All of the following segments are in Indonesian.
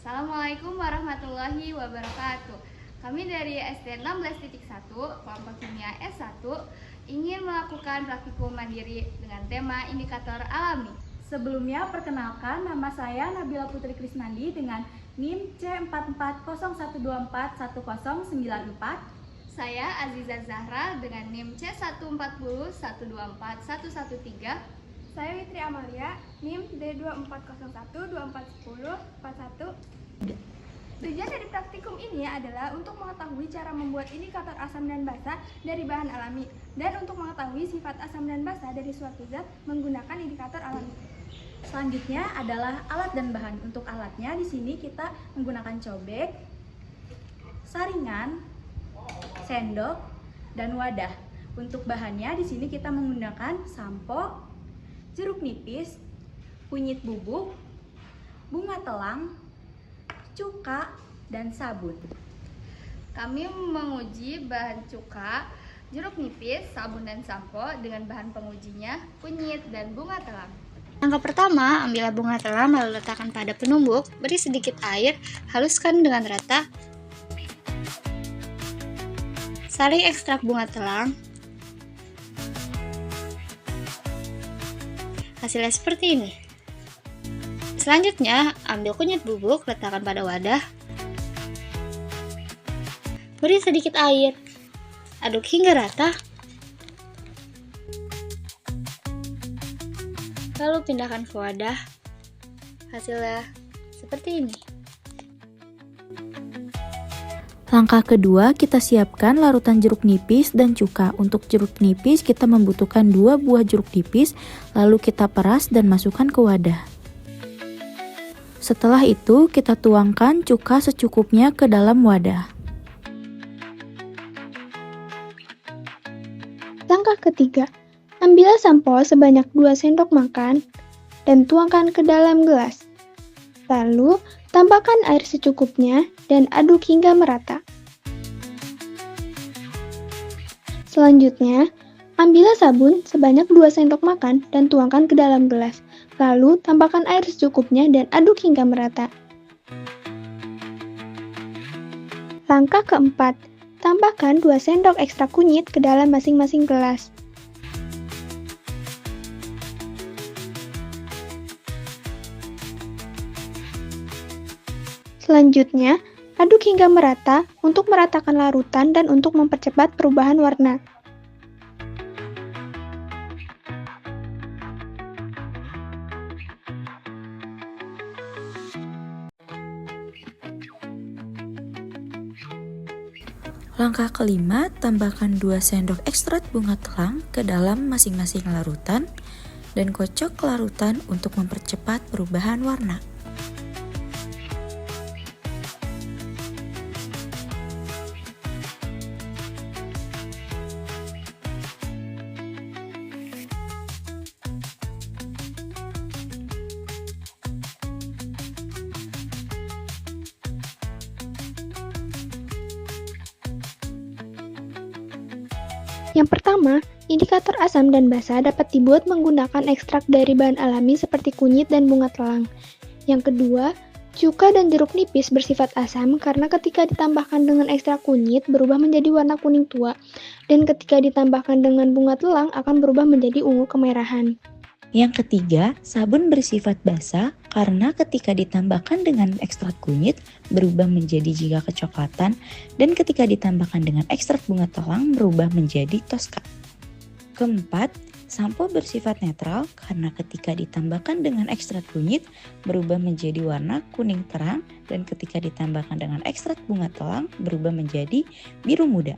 Assalamualaikum warahmatullahi wabarakatuh. Kami dari SD 16.1 kelompok kimia S1 ingin melakukan praktikum mandiri dengan tema indikator alami. Sebelumnya, perkenalkan, nama saya Nabila Putri Krisnandi dengan NIM C4401241094. Saya Aziza Zahra dengan NIM C1401241113. Saya Witri Amalia, NIM D2401241041. Tujuan dari praktikum ini adalah untuk mengetahui cara membuat indikator asam dan basa dari bahan alami dan untuk mengetahui sifat asam dan basa dari suatu zat menggunakan indikator alami. Selanjutnya adalah alat dan bahan. Untuk alatnya di sini kita menggunakan cobek, saringan, sendok, dan wadah. Untuk bahannya di sini kita menggunakan sampo, jeruk nipis, kunyit bubuk, bunga telang, cuka, dan sabun. Kami menguji bahan cuka, jeruk nipis, sabun dan sampo dengan bahan pengujinya kunyit dan bunga telang. Langkah pertama, ambillah bunga telang lalu letakkan pada penumbuk, beri sedikit air, haluskan dengan rata. Saring ekstrak bunga telang. Hasilnya seperti ini. Selanjutnya, ambil kunyit bubuk, letakkan pada wadah. Beri sedikit air. Aduk hingga rata. Lalu pindahkan ke wadah. Hasilnya seperti ini. Langkah kedua, kita siapkan larutan jeruk nipis dan cuka. Untuk jeruk nipis, kita membutuhkan 2 buah jeruk nipis, lalu kita peras dan masukkan ke wadah. Setelah itu, kita tuangkan cuka secukupnya ke dalam wadah. Langkah ketiga, ambillah sampo sebanyak 2 sendok makan dan tuangkan ke dalam gelas. Lalu, tambahkan air secukupnya dan aduk hingga merata. Selanjutnya, ambillah sabun sebanyak 2 sendok makan dan tuangkan ke dalam gelas. Lalu, tambahkan air secukupnya dan aduk hingga merata. Langkah keempat, tambahkan 2 sendok ekstrak kunyit ke dalam masing-masing gelas. Selanjutnya, aduk hingga merata untuk meratakan larutan dan untuk mempercepat perubahan warna. Langkah kelima, tambahkan 2 sendok ekstrak bunga telang ke dalam masing-masing larutan dan kocok larutan untuk mempercepat perubahan warna. Yang pertama, indikator asam dan basa dapat dibuat menggunakan ekstrak dari bahan alami seperti kunyit dan bunga telang. Yang kedua, cuka dan jeruk nipis bersifat asam karena ketika ditambahkan dengan ekstrak kunyit berubah menjadi warna kuning tua, dan ketika ditambahkan dengan bunga telang akan berubah menjadi ungu kemerahan. Yang ketiga, sabun bersifat basa karena ketika ditambahkan dengan ekstrak kunyit berubah menjadi jingga kecoklatan dan ketika ditambahkan dengan ekstrak bunga telang berubah menjadi toska. Keempat, sampo bersifat netral karena ketika ditambahkan dengan ekstrak kunyit berubah menjadi warna kuning terang dan ketika ditambahkan dengan ekstrak bunga telang berubah menjadi biru muda.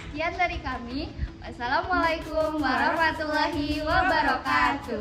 Sekian dari kami. Wassalamualaikum warahmatullahi wabarakatuh.